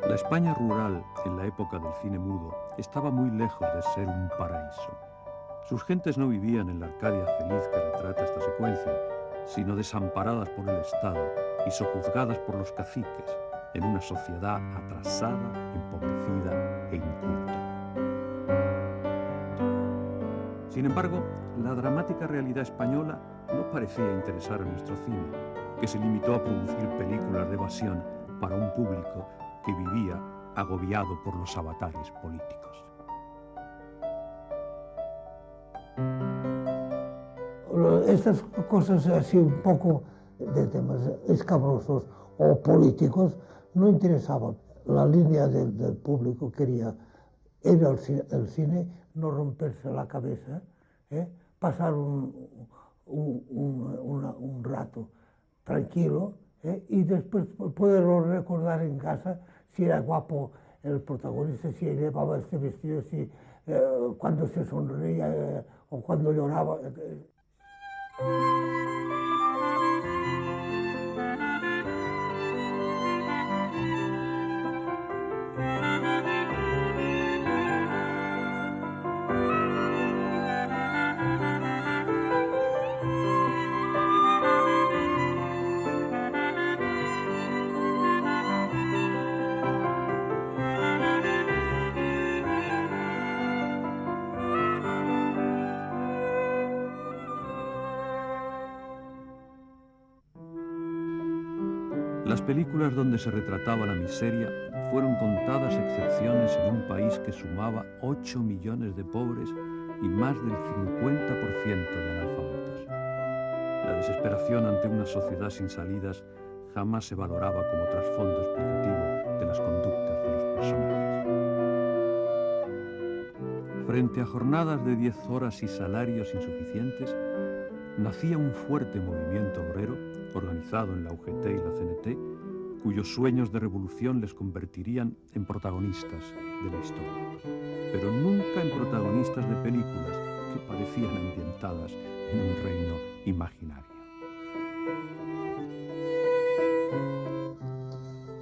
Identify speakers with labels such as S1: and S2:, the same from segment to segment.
S1: La España rural, en la época del cine mudo, estaba muy lejos de ser un paraíso. Sus gentes no vivían en la Arcadia feliz que retrata esta secuencia, sino desamparadas por el Estado y sojuzgadas por los caciques, en una sociedad atrasada, empobrecida e inculta. Sin embargo, la dramática realidad española no parecía interesar a nuestro cine, que se limitó a producir películas de evasión para un público que vivía agobiado por los avatares políticos.
S2: Estas cosas así un poco de temas escabrosos o políticos no interesaban. La línea del público quería ir al cine, no romperse la cabeza, pasar un rato tranquilo, y después poderlo recordar en casa si era guapo el protagonista, si llevaba este vestido, si cuando se sonreía o cuando lloraba.
S1: Las películas donde se retrataba la miseria fueron contadas excepciones en un país que sumaba 8 millones de pobres y más del 50% de analfabetos. La desesperación ante una sociedad sin salidas jamás se valoraba como trasfondo explicativo de las conductas de los personajes. Frente a jornadas de 10 horas y salarios insuficientes, nacía un fuerte movimiento obrero, organizado en la UGT y la CNT, cuyos sueños de revolución les convertirían en protagonistas de la historia, pero nunca en protagonistas de películas que parecían ambientadas en un reino imaginario.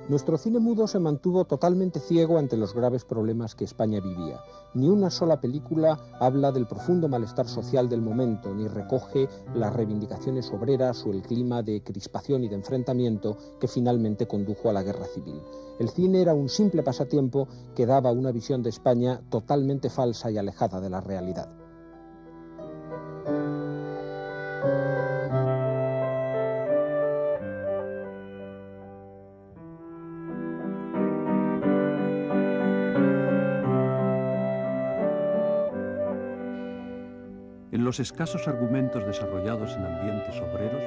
S3: Nuestro cine mudo se mantuvo totalmente ciego ante los graves problemas que España vivía. Ni una sola película habla del profundo malestar social del momento, ni recoge las reivindicaciones obreras o el clima de crispación y de enfrentamiento que finalmente condujo a la guerra civil. El cine era un simple pasatiempo que daba una visión de España totalmente falsa y alejada de la realidad.
S1: En los escasos argumentos desarrollados en ambientes obreros,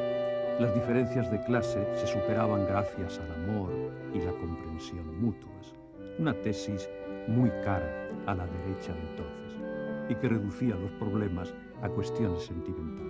S1: las diferencias de clase se superaban gracias al amor y la comprensión mutuas, una tesis muy cara a la derecha de entonces y que reducía los problemas a cuestiones sentimentales.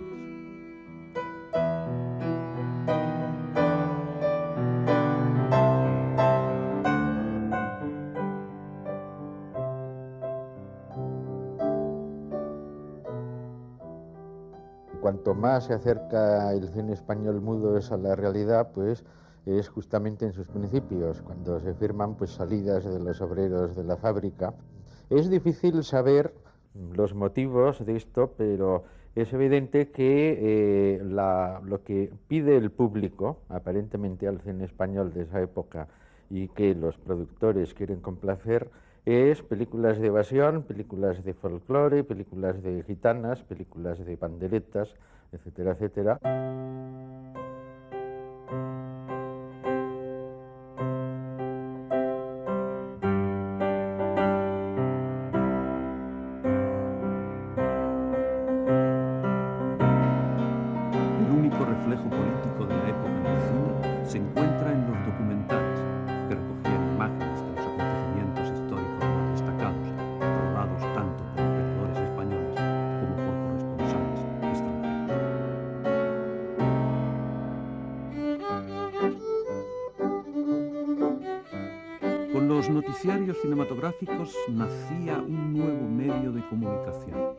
S4: Cuanto más se acerca el cine español mudo a la realidad, pues es justamente en sus principios, cuando se firman pues salidas de los obreros de la fábrica. Es difícil saber los motivos de esto, pero es evidente que lo que pide el público, aparentemente al cine español de esa época, y que los productores quieren complacer, es películas de evasión, películas de folclore, películas de gitanas, películas de panderetas, etcétera, etcétera.
S1: El único reflejo político de la época en el cine se encuentra en los documentales, que recogían imágenes de los acontecimientos históricos más destacados, rodados tanto por operadores españoles como por corresponsales extranjeros. Con los noticiarios cinematográficos nacía un nuevo medio de comunicación,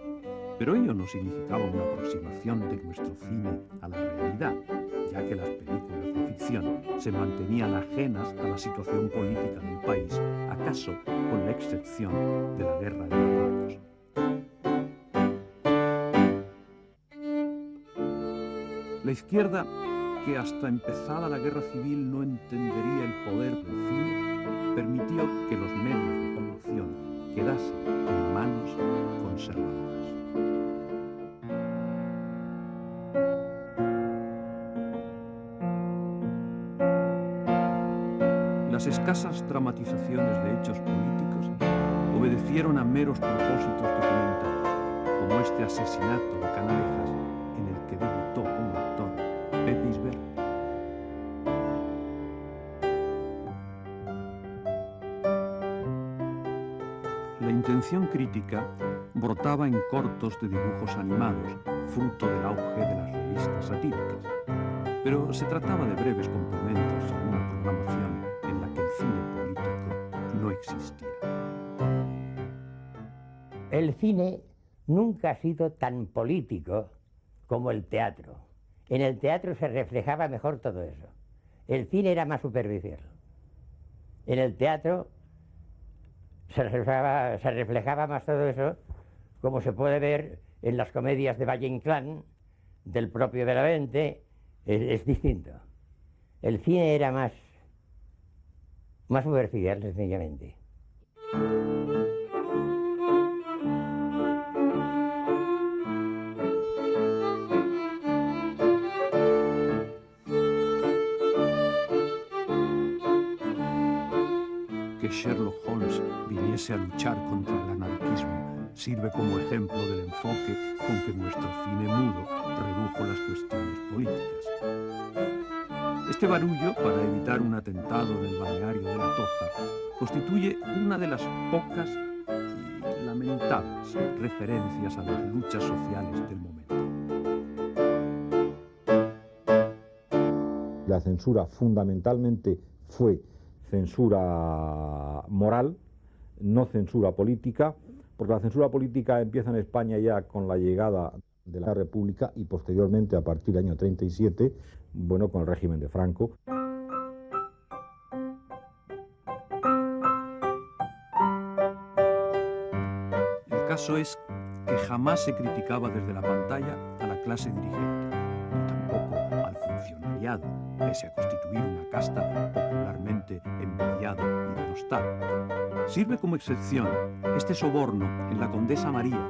S1: pero ello no significaba una aproximación de nuestro cine a la realidad, ya que las películas de ficción excepción, se mantenían ajenas a la situación política del país, acaso con la excepción de la guerra de Marruecos. La izquierda, que hasta empezada la guerra civil no entendería el poder del cine, permitió que los medios de producción quedasen en manos conservadoras. Las escasas dramatizaciones de hechos políticos obedecieron a meros propósitos documentales, como este asesinato de Canalejas en el que debutó como actor Pepe Isbert. La intención crítica brotaba en cortos de dibujos animados, fruto del auge de las revistas satíricas, pero se trataba de breves complementos a una programación en la que el cine político no existía.
S5: El cine nunca ha sido tan político como el teatro. En el teatro se reflejaba mejor todo eso. El cine era más superficial. En el teatro se reflejaba más todo eso, como se puede ver en las comedias de Valle Inclán, del propio Benavente. Es distinto. El cine era más superficial, sencillamente.
S1: Que Sherlock Holmes viniese a luchar contra el anarquismo sirve como ejemplo del enfoque con que nuestro cine mudo redujo las cuestiones políticas. Este barullo, para evitar un atentado en el balneario de La Toja, constituye una de las pocas y lamentables referencias a las luchas sociales del momento.
S6: La censura fundamentalmente fue censura moral, no censura política, porque la censura política empieza en España ya con la llegada de la República y posteriormente, a partir del año 37, bueno, con el régimen de Franco.
S1: El caso es que jamás se criticaba desde la pantalla a la clase dirigente, ni tampoco al funcionariado, pese a constituir una casta popularmente envidiada y denostada. Sirve como excepción este soborno en La Condesa María,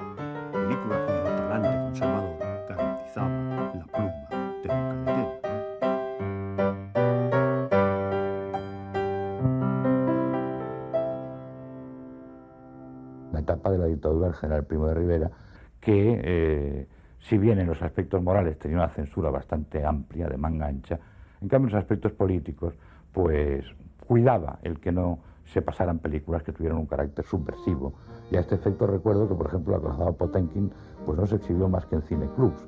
S1: película cuyo talante conservador garantizaba la pluma de Don Caletero.
S7: La etapa de la dictadura del general Primo de Rivera, que si bien en los aspectos morales tenía una censura bastante amplia, de manga ancha, en cambio en los aspectos políticos, pues cuidaba el que no se pasaran películas que tuvieran un carácter subversivo. Y a este efecto recuerdo que, por ejemplo, Acorazado Potemkin pues no se exhibió más que en cineclubs.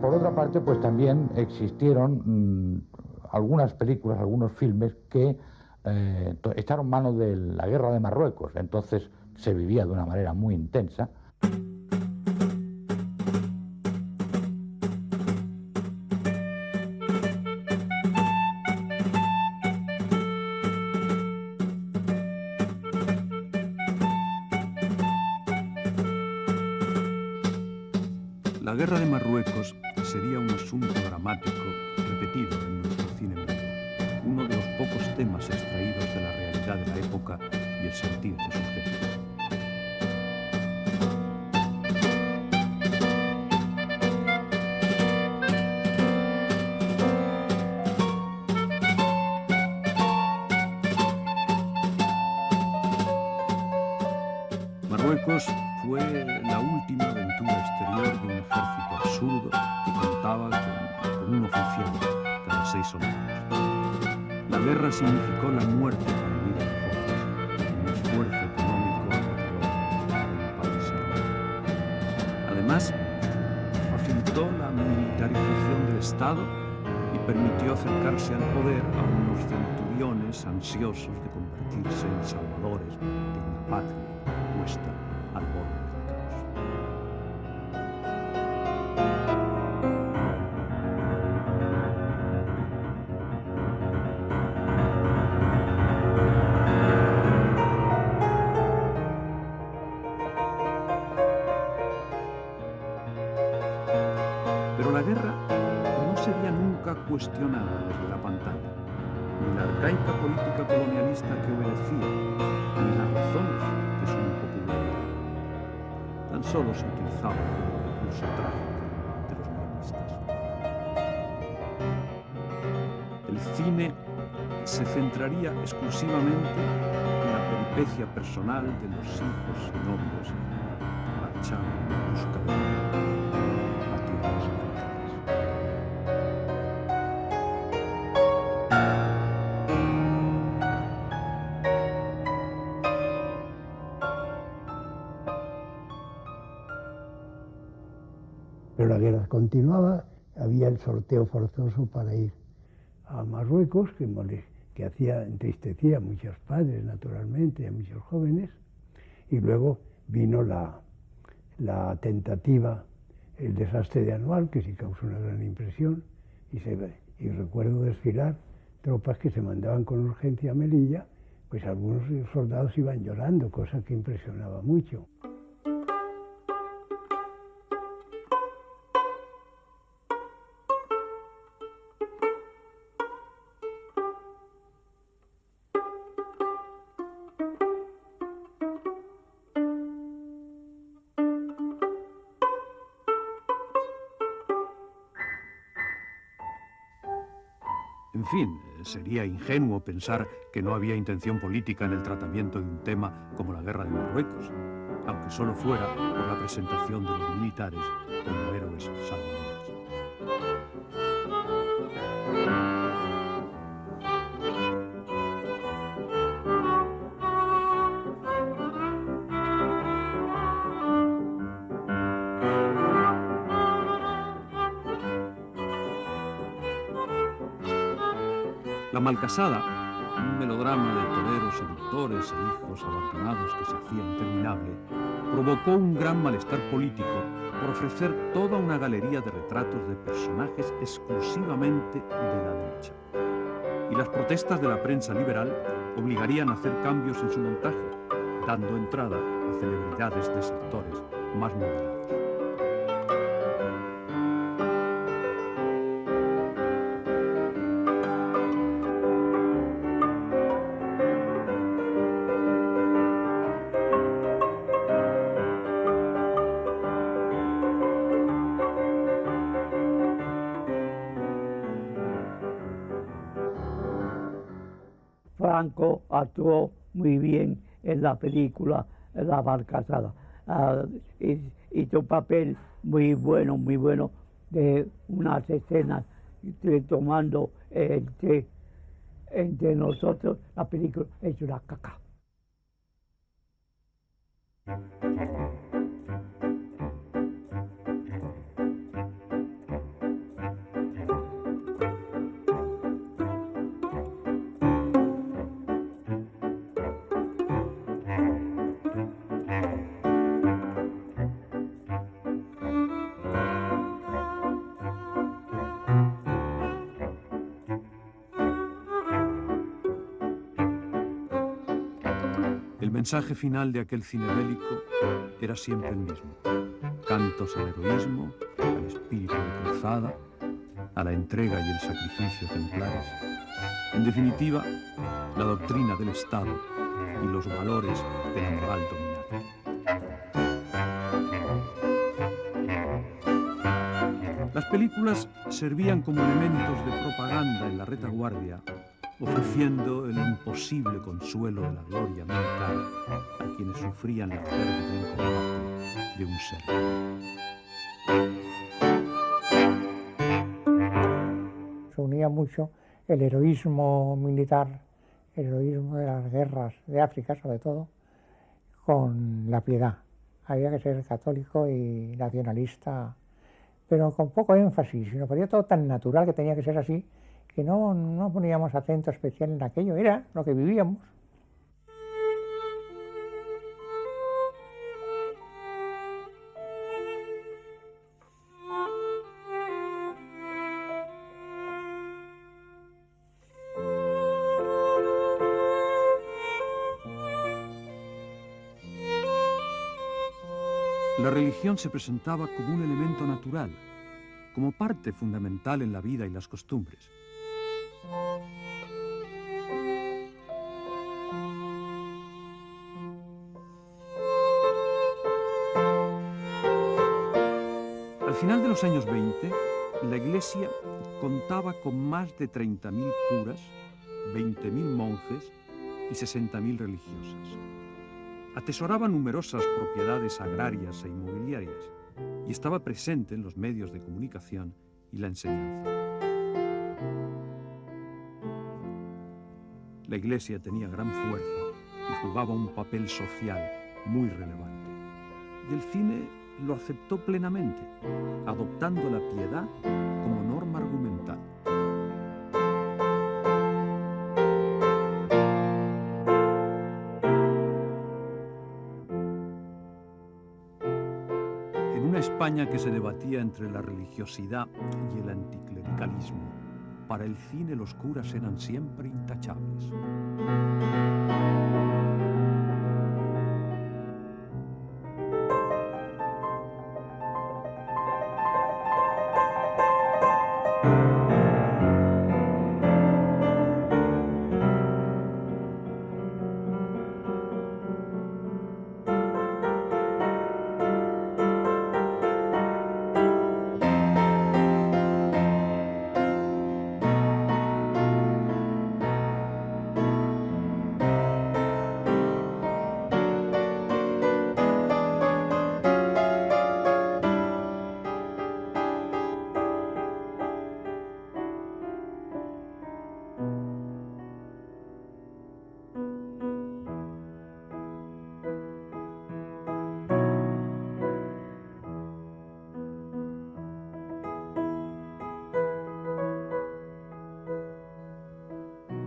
S7: Por otra parte, pues también existieron algunas películas, algunos filmes que echaron mano de la guerra de Marruecos. Entonces se vivía de una manera muy intensa.
S1: La guerra de Marruecos sería un asunto dramático repetido en nuestro cine mudo, uno de los pocos temas extraídos de la realidad de la época y el sentir de sus gentes. Marruecos fue la última aventura exterior de un ejército absurdo que contaba con un oficial cada 6 soldados. La guerra significó la muerte para miles de jóvenes y un esfuerzo económico para un país hermano. Además, facilitó la militarización del Estado y permitió acercarse al poder a unos centuriones ansiosos de convertirse en salvadores de una patria puesta al borde del caos. Pero la guerra no sería nunca cuestionada desde la pantalla, ni la arcaica política colonialista que obedecía, ni las razones de su impopularidad. Tan solo se utilizaba como recurso trágico de los guionistas. El cine se centraría exclusivamente en la peripecia personal de los hijos y novios que marchaban en busca de la muerte a tierras africanas.
S2: Pero la guerra continuaba, había el sorteo forzoso para ir a Marruecos, que entristecía a muchos padres, naturalmente, y a muchos jóvenes, y luego vino la tentativa, el desastre de Anual, que sí causó una gran impresión, y recuerdo desfilar tropas que se mandaban con urgencia a Melilla, pues algunos soldados iban llorando, cosa que impresionaba mucho.
S1: En fin, sería ingenuo pensar que no había intención política en el tratamiento de un tema como la guerra de Marruecos, aunque solo fuera por la presentación de los militares como héroes salvadores. La Malcasada, un melodrama de toreros seductores e hijos abandonados que se hacía interminable, provocó un gran malestar político por ofrecer toda una galería de retratos de personajes exclusivamente de la derecha. Y las protestas de la prensa liberal obligarían a hacer cambios en su montaje, dando entrada a celebridades de sectores más moderados.
S8: Franco actuó muy bien en la película La Malcasada. Hizo un papel muy bueno de unas escenas tomando entre nosotros. La película es una caca.
S1: El mensaje final de aquel cine bélico era siempre el mismo: cantos al heroísmo, al espíritu de cruzada, a la entrega y el sacrificio ejemplares. En definitiva, la doctrina del Estado y los valores de la moral dominante. Las películas servían como elementos de propaganda en la retaguardia, ofreciendo el imposible consuelo de la gloria militar a quienes sufrían la pérdida en combate de un ser.
S9: Se unía mucho el heroísmo militar, el heroísmo de las guerras de África sobre todo, con la piedad. Había que ser católico y nacionalista, pero con poco énfasis, y nos parecía todo tan natural que tenía que ser así, que no poníamos acento especial en aquello, era lo que vivíamos.
S1: La religión se presentaba como un elemento natural, como parte fundamental en la vida y las costumbres. Al final de los años 20, la Iglesia contaba con más de 30.000 curas, 20.000 monjes y 60.000 religiosas. Atesoraba numerosas propiedades agrarias e inmobiliarias y estaba presente en los medios de comunicación y la enseñanza. La Iglesia tenía gran fuerza y jugaba un papel social muy relevante. Y el cine lo aceptó plenamente, adoptando la piedad como norma argumental. En una España que se debatía entre la religiosidad y el anticlericalismo, para el cine los curas eran siempre intachables.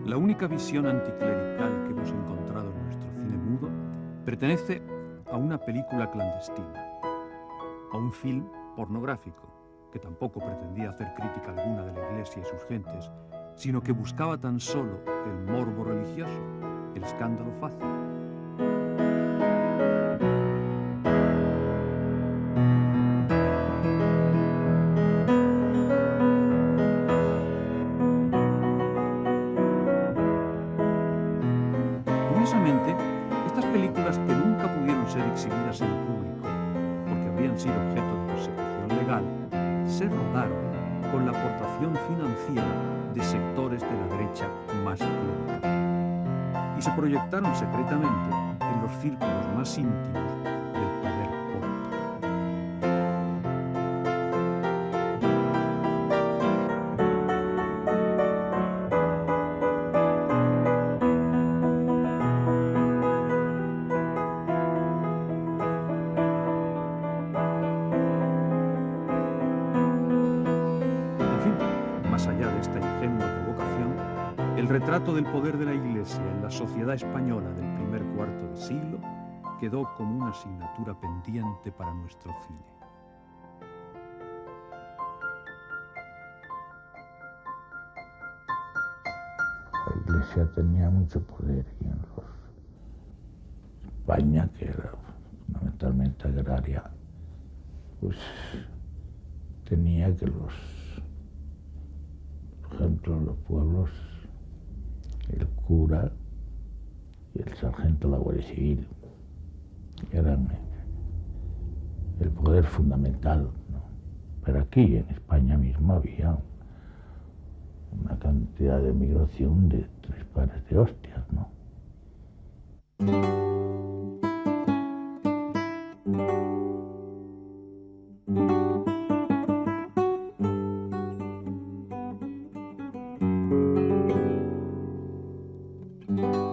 S1: La única visión anticlerical que hemos encontrado en nuestro cine mudo pertenece a una película clandestina, a un film pornográfico que tampoco pretendía hacer crítica alguna de la Iglesia y sus gentes, sino que buscaba tan solo el morbo religioso, el escándalo fácil. Curiosamente, estas películas que nunca pudieron ser exhibidas en público porque habrían sido objeto de persecución legal, se rodaron con la aportación financiera de sectores de la derecha más clerical y se proyectaron secretamente en los círculos más íntimos del poder político. Más allá de esta ingenua provocación, el retrato del poder de la Iglesia en la sociedad española del primer cuarto de siglo quedó como una asignatura pendiente para nuestro cine.
S7: La Iglesia tenía mucho poder y en España, que era fundamentalmente agraria, pues tenía que por ejemplo, los pueblos, el cura y el sargento de la Guardia Civil eran el poder fundamental, ¿no? Pero aquí, en España mismo, había una cantidad de migración de 3 pares de hostias, ¿no?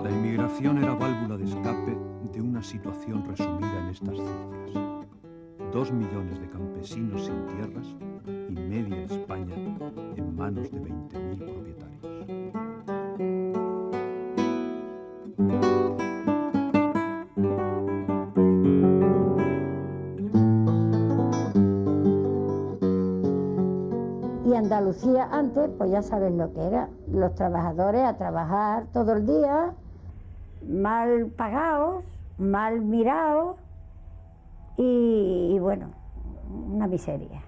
S1: La inmigración era válvula de escape de una situación resumida en estas cifras: 2 millones de campesinos sin tierras, media España en manos de 20.000 propietarios.
S10: Y Andalucía antes, pues ya sabes lo que era, los trabajadores a trabajar todo el día, mal pagados, mal mirados y bueno, una miseria.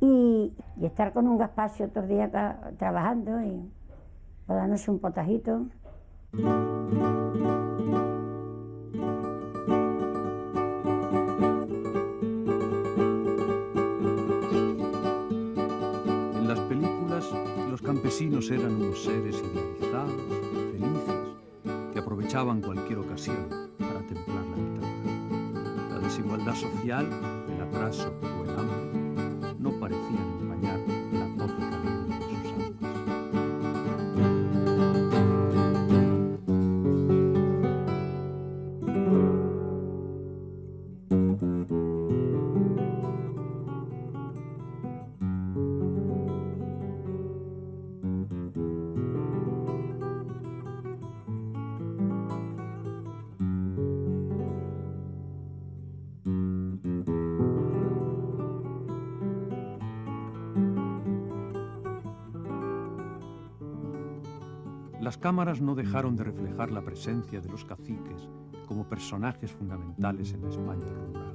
S10: Y estar con un gazpacho todo el día trabajando y por la noche un potajito.
S1: En las películas, los campesinos eran unos seres idealizados, felices, que aprovechaban cualquier ocasión para templar la dictadura. La desigualdad social, el atraso o el hambre no parecían empañar la tópica alegría de sus almas. Las cámaras no dejaron de reflejar la presencia de los caciques como personajes fundamentales en la España rural.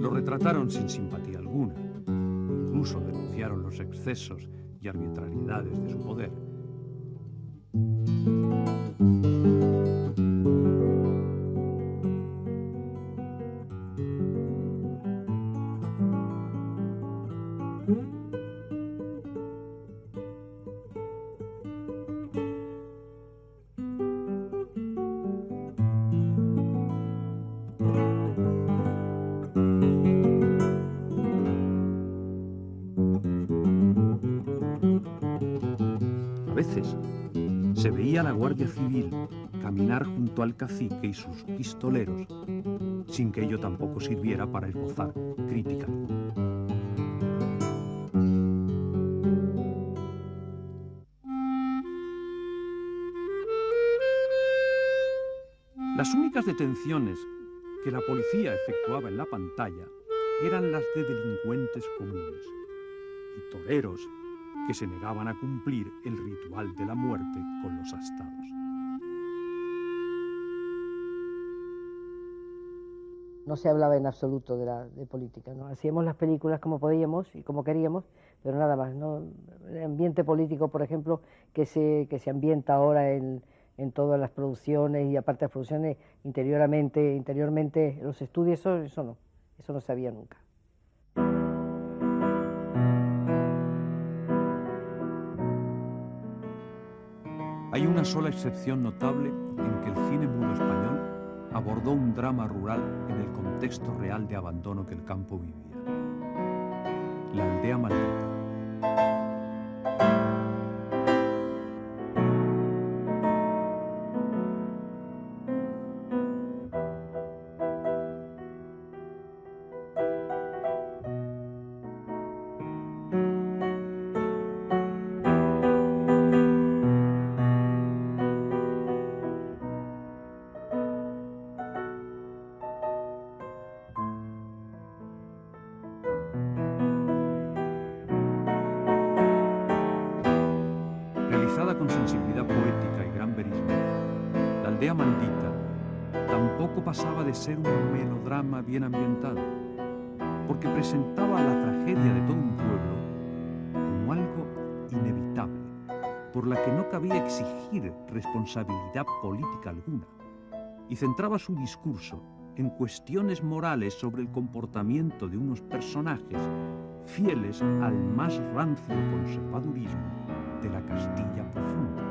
S1: Los retrataron sin simpatía alguna, incluso denunciaron los excesos y arbitrariedades de su poder. A veces se veía a la Guardia Civil caminar junto al cacique y sus pistoleros, sin que ello tampoco sirviera para esbozar crítica. Las únicas detenciones que la policía efectuaba en la pantalla eran las de delincuentes comunes y toreros que se negaban a cumplir el ritual de la muerte con los astados.
S11: No se hablaba en absoluto de política, ¿no? Hacíamos las películas como podíamos y como queríamos, pero nada más, ¿no? El ambiente político, por ejemplo, que se ambienta ahora en todas las producciones y aparte de las producciones interiormente los estudios, eso no se había nunca.
S1: Hay una sola excepción notable en que el cine mudo español abordó un drama rural en el contexto real de abandono que el campo vivía. La aldea maldita. Con sensibilidad poética y gran verismo, La aldea maldita tampoco pasaba de ser un melodrama bien ambientado, porque presentaba la tragedia de todo un pueblo como algo inevitable, por la que no cabía exigir responsabilidad política alguna, y centraba su discurso en cuestiones morales sobre el comportamiento de unos personajes fieles al más rancio conservadurismo de la Castilla profunda.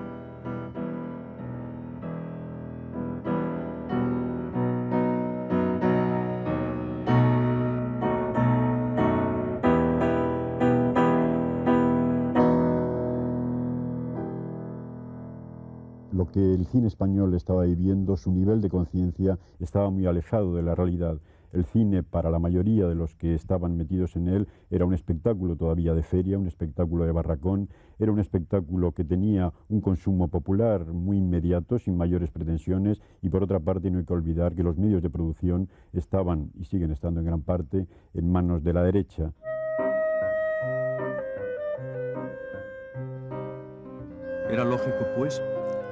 S12: Lo que el cine español estaba viviendo, su nivel de conciencia estaba muy alejado de la realidad. El cine, para la mayoría de los que estaban metidos en él, era un espectáculo todavía de feria, un espectáculo de barracón, era un espectáculo que tenía un consumo popular muy inmediato, sin mayores pretensiones, y por otra parte no hay que olvidar que los medios de producción estaban, y siguen estando en gran parte, en manos de la derecha.
S1: Era lógico, pues,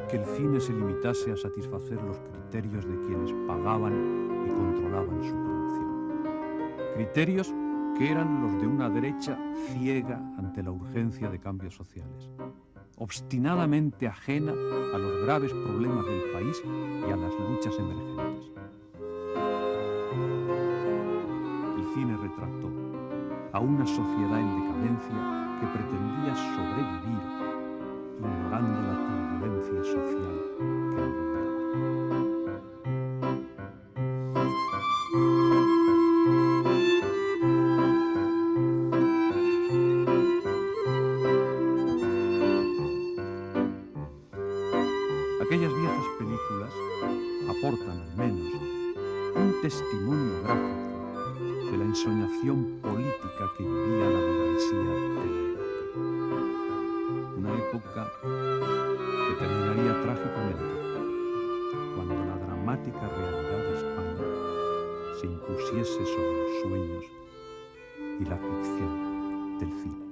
S1: que el cine se limitase a satisfacer los criterios de quienes pagaban y controlaban su producción. Criterios que eran los de una derecha ciega ante la urgencia de cambios sociales, obstinadamente ajena a los graves problemas del país y a las luchas emergentes. El cine retrató a una sociedad en decadencia que pretendía sobrevivir ignorando la turbulencia social que la rodeaba. Aquellas viejas películas aportan al menos un testimonio gráfico de la ensoñación política que vivía la burguesía de la época. Una época que terminaría trágicamente cuando la dramática realidad de España se impusiese sobre los sueños y la ficción del cine.